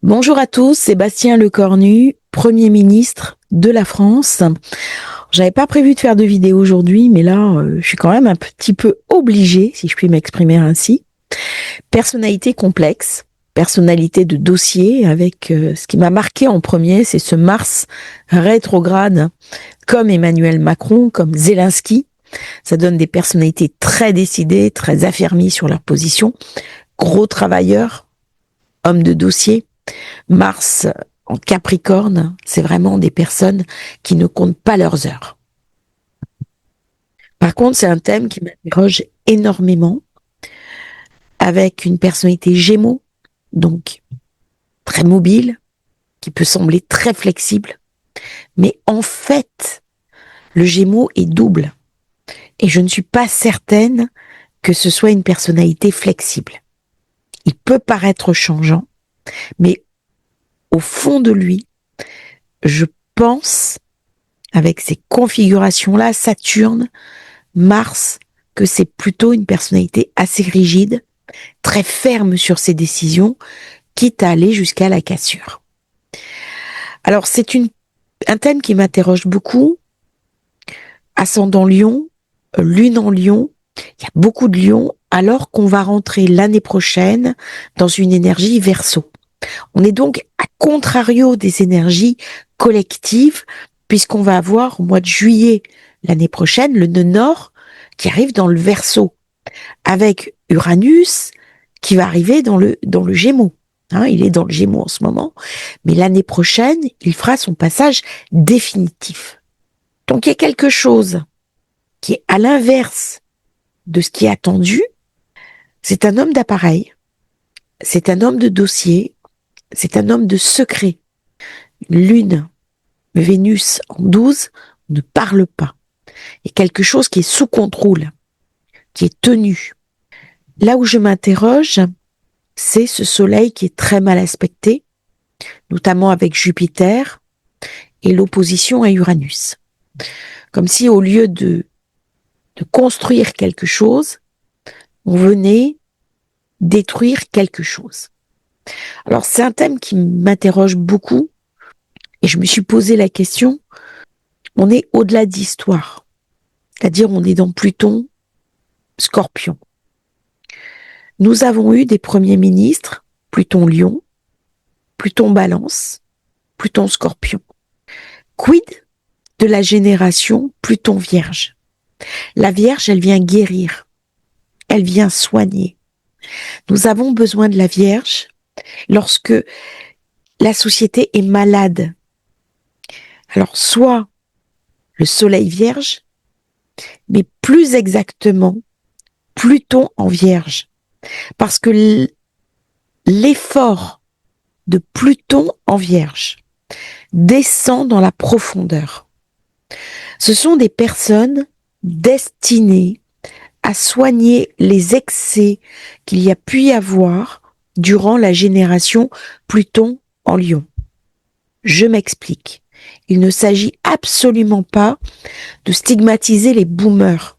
Bonjour à tous, Sébastien Lecornu, Premier ministre de la France. J'avais pas prévu de faire de vidéo aujourd'hui, mais là, je suis quand même un petit peu obligée, si je puis m'exprimer ainsi. Personnalité complexe, personnalité de dossier, avec ce qui m'a marqué en premier, c'est ce Mars rétrograde, comme Emmanuel Macron, comme Zelensky. Ça donne des personnalités très décidées, très affermies sur leur position, gros travailleurs, hommes de dossier. Mars en Capricorne, c'est vraiment des personnes qui ne comptent pas leurs heures. Par contre, c'est un thème qui m'interroge énormément, avec une personnalité Gémeaux, donc très mobile, qui peut sembler très flexible, mais en fait, le Gémeaux est double, et je ne suis pas certaine que ce soit une personnalité flexible. Il peut paraître changeant, mais au fond de lui, je pense, avec ces configurations-là, Saturne, Mars, que c'est plutôt une personnalité assez rigide, très ferme sur ses décisions, quitte à aller jusqu'à la cassure. Alors un thème qui m'interroge beaucoup, ascendant Lion, lune en Lion, il y a beaucoup de Lions, alors qu'on va rentrer l'année prochaine dans une énergie Verseau. On est donc à contrario des énergies collectives, puisqu'on va avoir au mois de juillet l'année prochaine le nœud nord qui arrive dans le Verseau, avec Uranus qui va arriver dans le Gémeaux. Il est dans le Gémeaux en ce moment, mais l'année prochaine, il fera son passage définitif. Donc il y a quelque chose qui est à l'inverse de ce qui est attendu. C'est un homme d'appareil, c'est un homme de dossier, c'est un homme de secret. Lune, Vénus en 12, ne parle pas. Il y a quelque chose qui est sous contrôle, qui est tenu. Là où je m'interroge, c'est ce soleil qui est très mal aspecté, notamment avec Jupiter, et l'opposition à Uranus. Comme si au lieu de construire quelque chose, on venait détruire quelque chose. Alors c'est un thème qui m'interroge beaucoup, et je me suis posé la question, on est au-delà d'histoire, c'est-à-dire on est dans Pluton, Scorpion. Nous avons eu des premiers ministres, Pluton Lion, Pluton Balance, Pluton Scorpion. Quid de la génération Pluton Vierge? La Vierge, elle vient guérir, elle vient soigner. Nous avons besoin de la Vierge lorsque la société est malade. Alors, soit le Soleil Vierge, mais plus exactement, Pluton en Vierge. Parce que l'effort de Pluton en Vierge descend dans la profondeur. Ce sont des personnes destinées à soigner les excès qu'il y a pu y avoir durant la génération Pluton en Lion. Je m'explique. Il ne s'agit absolument pas de stigmatiser les boomers.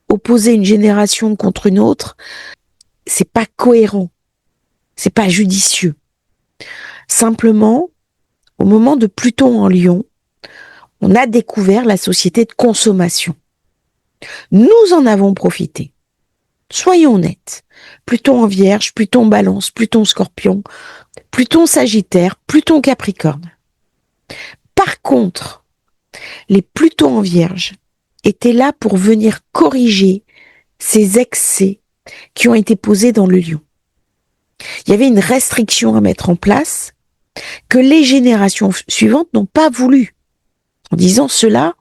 Opposer une génération contre une autre, c'est pas cohérent. C'est pas judicieux. Simplement, au moment de Pluton en Lion, on a découvert la société de consommation. Nous en avons profité. Soyons honnêtes. Pluton en Vierge, Pluton Balance, Pluton Scorpion, Pluton Sagittaire, Pluton Capricorne. Par contre, les Plutons en Vierge étaient là pour venir corriger ces excès qui ont été posés dans le Lion. Il y avait une restriction à mettre en place que les générations suivantes n'ont pas voulu. En disant cela,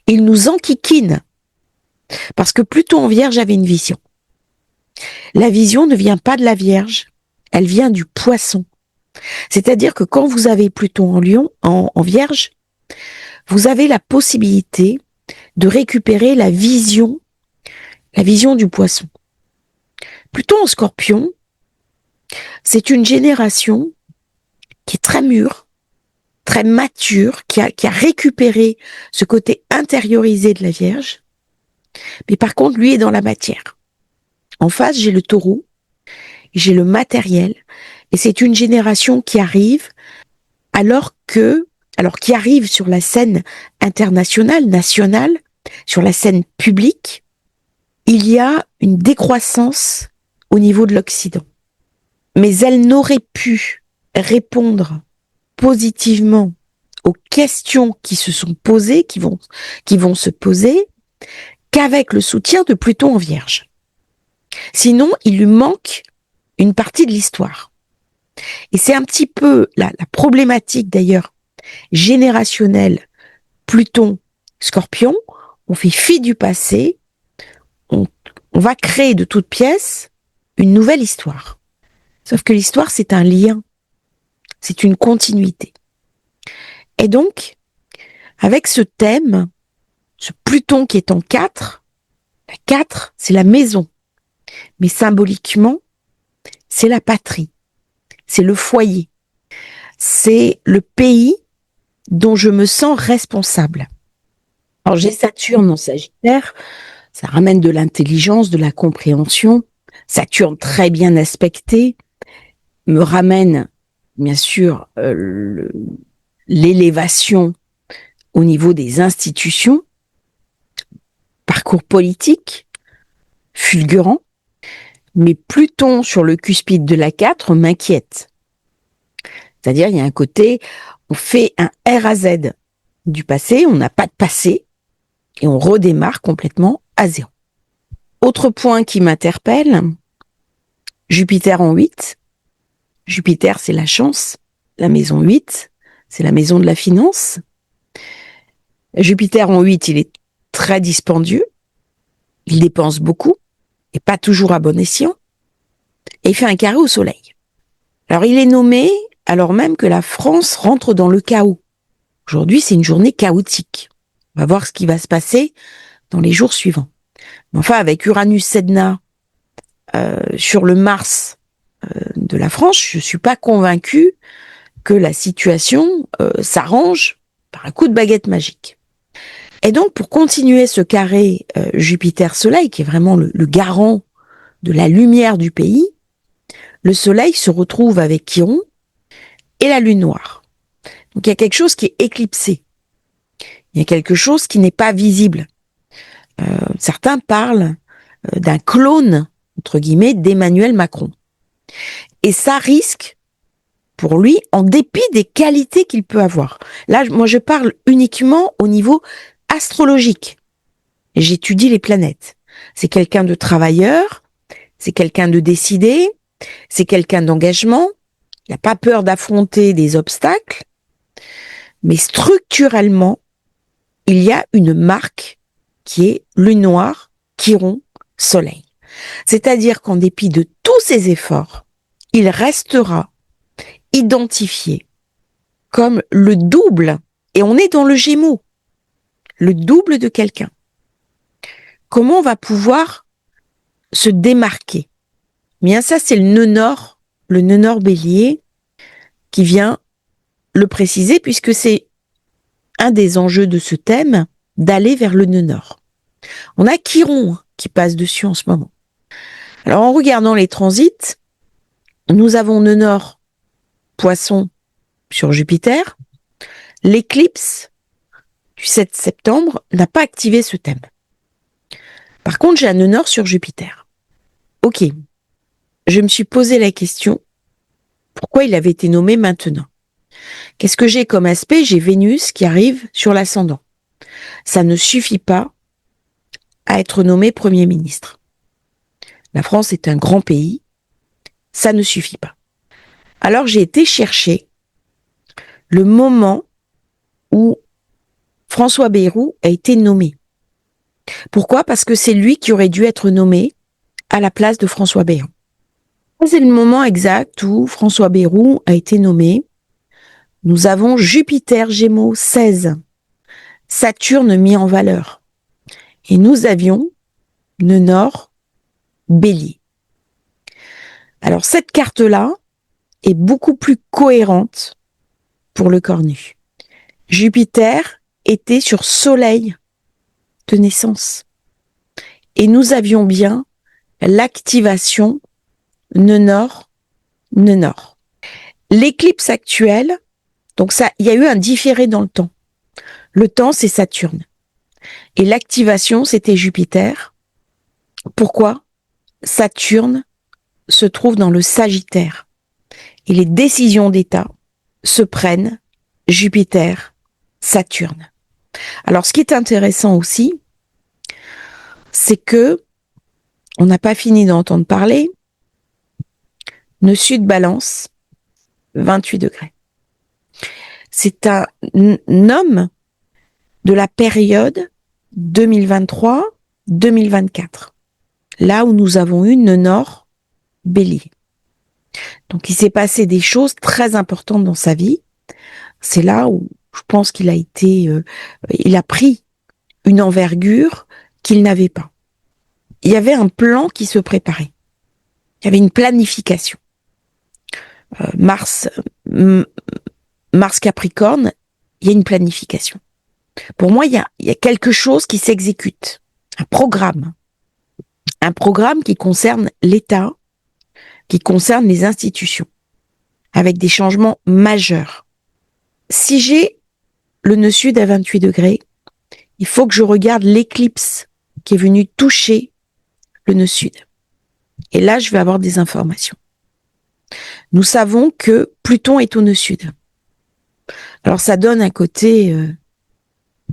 ils nous enquiquinent. Parce que Pluton en Vierge avait une vision. La vision ne vient pas de la Vierge, elle vient du Poisson. C'est-à-dire que quand vous avez Pluton en Lion, en Vierge, vous avez la possibilité de récupérer la vision du Poisson. Pluton en Scorpion, c'est une génération qui est très mûre, très mature, qui a récupéré ce côté intériorisé de la Vierge, mais par contre, lui est dans la matière. En face, j'ai le Taureau, j'ai le matériel, Et c'est une génération qui arrive qui arrive sur la scène internationale, nationale, sur la scène publique, il y a une décroissance au niveau de l'Occident. Mais elle n'aurait pu répondre positivement aux questions qui se sont posées, qui vont se poser, qu'avec le soutien de Pluton en Vierge. Sinon, il lui manque une partie de l'histoire. Et c'est un petit peu la problématique d'ailleurs générationnelle Pluton Scorpion. On fait fi du passé, on va créer de toutes pièces une nouvelle histoire. Sauf que l'histoire, c'est un lien, c'est une continuité. Et donc, avec ce thème, ce Pluton qui est en 4, la 4, c'est la maison. Mais symboliquement, c'est la patrie, c'est le foyer, c'est le pays dont je me sens responsable. Alors j'ai Saturne en Sagittaire, ça ramène de l'intelligence, de la compréhension. Saturne très bien aspecté me ramène bien sûr l'élévation au niveau des institutions, parcours politique fulgurant, mais Pluton sur le cuspide de la 4 m'inquiète. C'est-à-dire, il y a un côté, on fait un R à Z du passé, on n'a pas de passé, et on redémarre complètement à zéro. Autre point qui m'interpelle, Jupiter en 8. Jupiter, c'est la chance. La maison 8, c'est la maison de la finance. Jupiter en 8, il est très dispendieux. Il dépense beaucoup, et pas toujours à bon escient. Et il fait un carré au soleil. Alors, il est nommé alors même que la France rentre dans le chaos. Aujourd'hui, c'est une journée chaotique. On va voir ce qui va se passer dans les jours suivants. Mais enfin, avec Uranus-Sedna sur le Mars de la France, je suis pas convaincue que la situation s'arrange par un coup de baguette magique. Et donc, pour continuer ce carré Jupiter-Soleil, qui est vraiment le garant de la lumière du pays, le Soleil se retrouve avec Chiron et la Lune noire. Donc, il y a quelque chose qui est éclipsé. Il y a quelque chose qui n'est pas visible. Certains parlent d'un clone, entre guillemets, d'Emmanuel Macron. Et ça risque, pour lui, en dépit des qualités qu'il peut avoir. Là, moi, je parle uniquement au niveau astrologique. J'étudie les planètes. C'est quelqu'un de travailleur, c'est quelqu'un de décidé, c'est quelqu'un d'engagement, il n'a pas peur d'affronter des obstacles, mais structurellement, il y a une marque qui est Lune noire, Chiron, Soleil. C'est-à-dire qu'en dépit de tous ses efforts, il restera identifié comme le double, et on est dans le Gémeaux, le double de quelqu'un. Comment on va pouvoir se démarquer? Bien, ça, c'est le nœud nord bélier, qui vient le préciser, puisque c'est un des enjeux de ce thème, d'aller vers le nœud nord. On a Chiron qui passe dessus en ce moment. Alors, en regardant les transits, nous avons nœud nord, Poisson sur Jupiter. L'éclipse du 7 septembre n'a pas activé ce thème. Par contre, j'ai un nœud nord sur Jupiter. Ok, je me suis posé la question, pourquoi il avait été nommé maintenant? Qu'est-ce que j'ai comme aspect? J'ai Vénus qui arrive sur l'ascendant. Ça ne suffit pas à être nommé Premier ministre. La France est un grand pays, ça ne suffit pas. Alors j'ai été chercher le moment où François Bayrou a été nommé. Pourquoi? Parce que c'est lui qui aurait dû être nommé à la place de François Bayrou. C'est le moment exact où François Bayrou a été nommé. Nous avons Jupiter Gémeaux 16, Saturne mis en valeur. Et nous avions nœud nord Bélier. Alors cette carte-là est beaucoup plus cohérente pour le cornu. Jupiter était sur Soleil de naissance. Et nous avions bien l'activation nœud nord, nœud nord. L'éclipse actuelle, donc ça, il y a eu un différé dans le temps. Le temps, c'est Saturne. Et l'activation, c'était Jupiter. Pourquoi? Saturne se trouve dans le Sagittaire. Et les décisions d'État se prennent Jupiter, Saturne. Alors, ce qui est intéressant aussi, c'est que on n'a pas fini d'entendre parler. Le sud Balance, 28 degrés. C'est un homme de la période 2023-2024. Là où nous avons eu le Nord Bélier. Donc, il s'est passé des choses très importantes dans sa vie. C'est là où je pense qu'il a été, il a pris une envergure qu'il n'avait pas. Il y avait un plan qui se préparait. Il y avait une planification. Mars Capricorne, il y a une planification. Pour moi, il y a quelque chose qui s'exécute. Un programme. Un programme qui concerne l'État, qui concerne les institutions, avec des changements majeurs. Si j'ai le nœud sud à 28 degrés, il faut que je regarde l'éclipse qui est venue toucher le nœud sud. Et là, je vais avoir des informations. Nous savons que Pluton est au nœud sud. Alors, ça donne un côté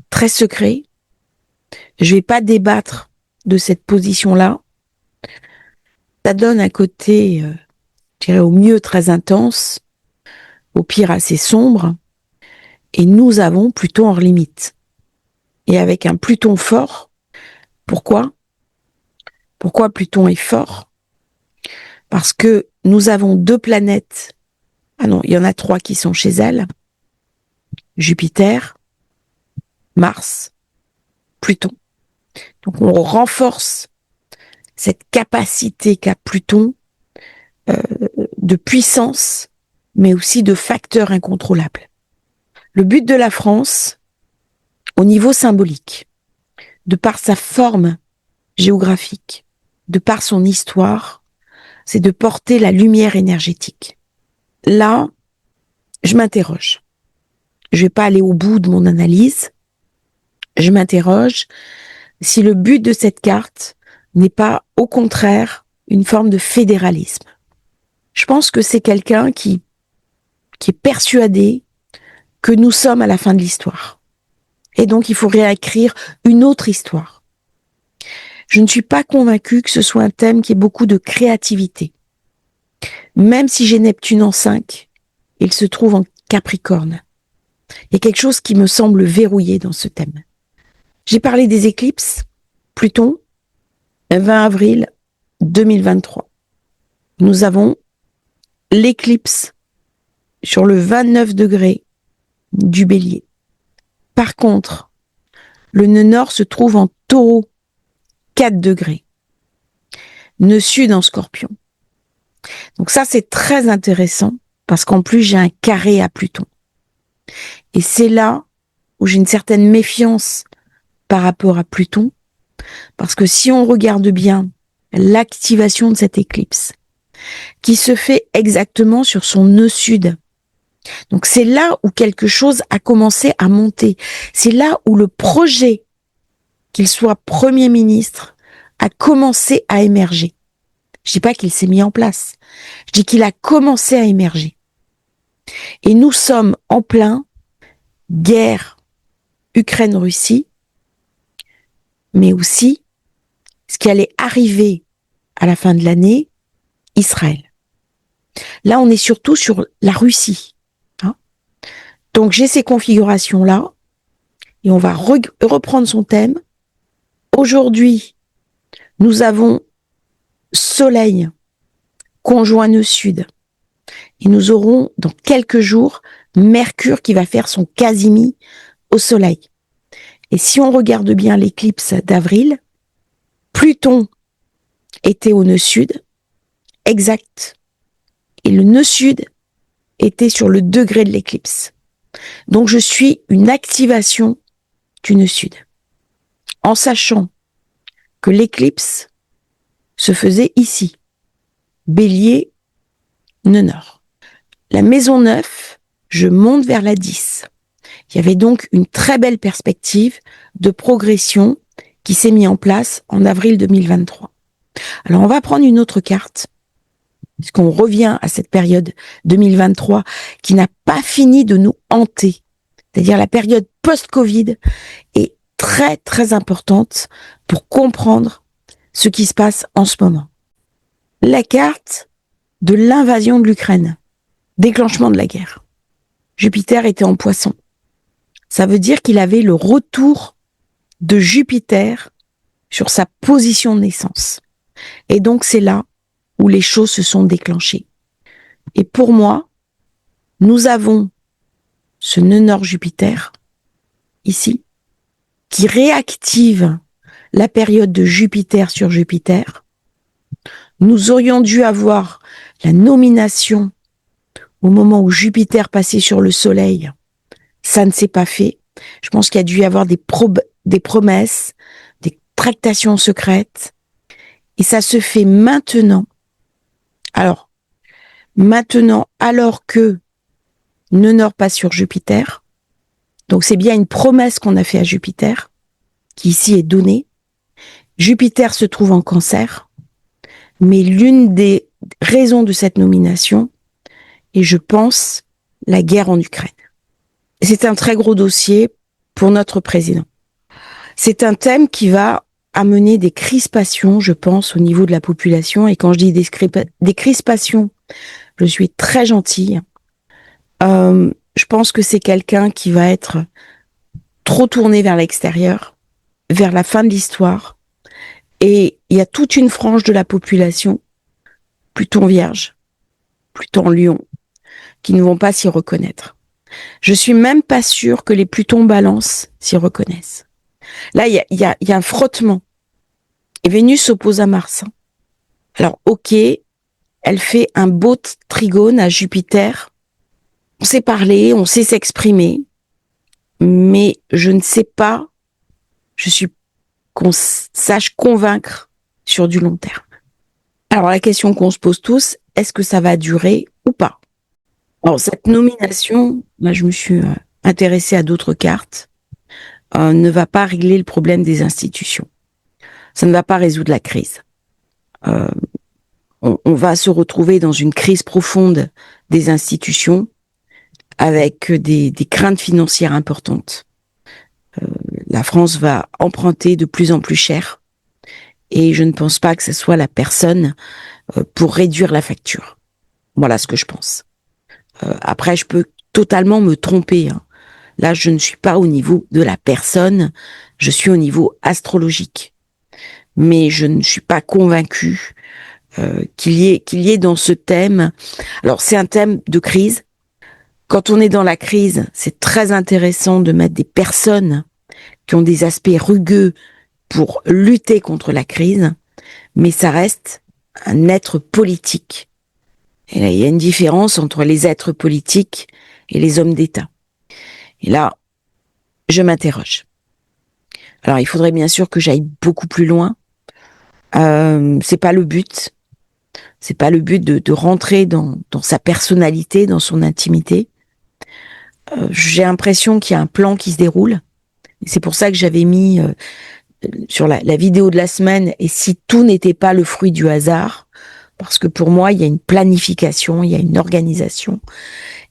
très secret. Je ne vais pas débattre de cette position-là. Ça donne un côté, je dirais au mieux très intense, au pire assez sombre. Et nous avons Pluton hors limite. Et avec un Pluton fort, pourquoi Pluton est fort? Parce que nous avons deux planètes. Ah non, il y en a trois qui sont chez elle. Jupiter, Mars, Pluton. Donc on renforce cette capacité qu'a Pluton de puissance, mais aussi de facteurs incontrôlables. Le but de la France, au niveau symbolique, de par sa forme géographique, de par son histoire, c'est de porter la lumière énergétique. Là, je m'interroge. Je vais pas aller au bout de mon analyse. Je m'interroge si le but de cette carte n'est pas, au contraire, une forme de fédéralisme. Je pense que c'est quelqu'un qui est persuadé que nous sommes à la fin de l'histoire. Et donc, il faut réécrire une autre histoire. Je ne suis pas convaincue que ce soit un thème qui ait beaucoup de créativité. Même si j'ai Neptune en 5, il se trouve en Capricorne. Il y a quelque chose qui me semble verrouillé dans ce thème. J'ai parlé des éclipses. Pluton, 20 avril 2023. Nous avons l'éclipse sur le 29 degrés du Bélier. Par contre, le nœud nord se trouve en Taureau, 4 degrés. Nœud sud en Scorpion. Donc ça, c'est très intéressant parce qu'en plus, j'ai un carré à Pluton. Et c'est là où j'ai une certaine méfiance par rapport à Pluton, parce que si on regarde bien l'activation de cette éclipse, qui se fait exactement sur son nœud sud, donc c'est là où quelque chose a commencé à monter. C'est là où le projet, qu'il soit Premier ministre, a commencé à émerger. Je dis pas qu'il s'est mis en place. Je dis qu'il a commencé à émerger. Et nous sommes en plein guerre Ukraine-Russie, mais aussi ce qui allait arriver à la fin de l'année, Israël. Là, on est surtout sur la Russie. Hein. Donc, j'ai ces configurations-là, et on va reprendre son thème. Aujourd'hui, nous avons Soleil conjoint nœud sud. Et nous aurons, dans quelques jours, Mercure qui va faire son quasimi au Soleil. Et si on regarde bien l'éclipse d'avril, Pluton était au nœud sud, exact. Et le nœud sud était sur le degré de l'éclipse. Donc je suis une activation du nœud sud. En sachant que l'éclipse se faisait ici. Bélier, nœud nord. la maison 9, je monte vers la 10. Il y avait donc une très belle perspective de progression qui s'est mise en place en avril 2023. Alors, on va prendre une autre carte, puisqu'on revient à cette période 2023 qui n'a pas fini de nous hanter. C'est-à-dire la période post-Covid est très, très importante pour comprendre ce qui se passe en ce moment. La carte de l'invasion de l'Ukraine, déclenchement de la guerre. Jupiter était en Poisson. Ça veut dire qu'il avait le retour de Jupiter sur sa position de naissance. Et donc c'est là où les choses se sont déclenchées. Et pour moi, nous avons ce nœud nord Jupiter, ici, qui réactive la période de Jupiter sur Jupiter. Nous aurions dû avoir la nomination au moment où Jupiter passait sur le Soleil. Ça ne s'est pas fait. Je pense qu'il y a dû y avoir des promesses, des tractations secrètes. Et ça se fait maintenant. Alors, maintenant, alors que nœud nord passe sur Jupiter, donc c'est bien une promesse qu'on a fait à Jupiter, qui ici est donnée. Jupiter se trouve en Cancer, mais l'une des raisons de cette nomination est, je pense, la guerre en Ukraine. C'est un très gros dossier pour notre président. C'est un thème qui va amener des crispations, je pense, au niveau de la population. Et quand je dis des crispations, je suis très gentille. Je pense que c'est quelqu'un qui va être trop tourné vers l'extérieur, vers la fin de l'histoire. Et il y a toute une frange de la population, Pluton Vierge, Pluton Lion, qui ne vont pas s'y reconnaître. Je suis même pas sûre que les Plutons Balance s'y reconnaissent. Là, il y a un frottement. Et Vénus s'oppose à Mars. Alors, ok, elle fait un beau trigone à Jupiter. On sait parler, on sait s'exprimer, mais je ne sais pas, je suis qu'on sache convaincre sur du long terme. Alors, la question qu'on se pose tous, est-ce que ça va durer ou pas? Alors, cette nomination, là, je me suis intéressée à d'autres cartes, ne va pas régler le problème des institutions. Ça ne va pas résoudre la crise. On va se retrouver dans une crise profonde des institutions avec des craintes financières importantes. La France va emprunter de plus en plus cher et je ne pense pas que ce soit la personne pour réduire la facture. Voilà ce que je pense. Après, je peux totalement me tromper. Là, je ne suis pas au niveau de la personne, je suis au niveau astrologique. Mais je ne suis pas convaincue qu'il y ait dans ce thème. Alors, c'est un thème de crise. Quand on est dans la crise, c'est très intéressant de mettre des personnes qui ont des aspects rugueux pour lutter contre la crise, mais ça reste un être politique. Et là, il y a une différence entre les êtres politiques et les hommes d'État. Et là, je m'interroge. Alors, il faudrait bien sûr que j'aille beaucoup plus loin. C'est pas le but. C'est pas le but de rentrer dans sa personnalité, dans son intimité. J'ai l'impression qu'il y a un plan qui se déroule. Et c'est pour ça que j'avais mis sur la vidéo de la semaine, et si tout n'était pas le fruit du hasard, parce que pour moi, il y a une planification, il y a une organisation,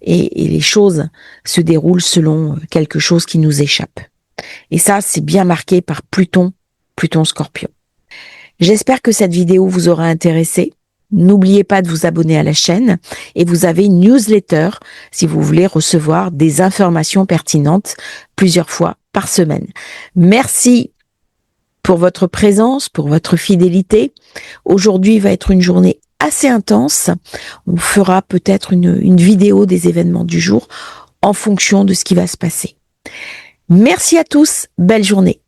et les choses se déroulent selon quelque chose qui nous échappe. Et ça, c'est bien marqué par Pluton Scorpion. J'espère que cette vidéo vous aura intéressé. N'oubliez pas de vous abonner à la chaîne et vous avez une newsletter si vous voulez recevoir des informations pertinentes plusieurs fois par semaine. Merci pour votre présence, pour votre fidélité. Aujourd'hui va être une journée assez intense. On fera peut-être une vidéo des événements du jour en fonction de ce qui va se passer. Merci à tous, belle journée.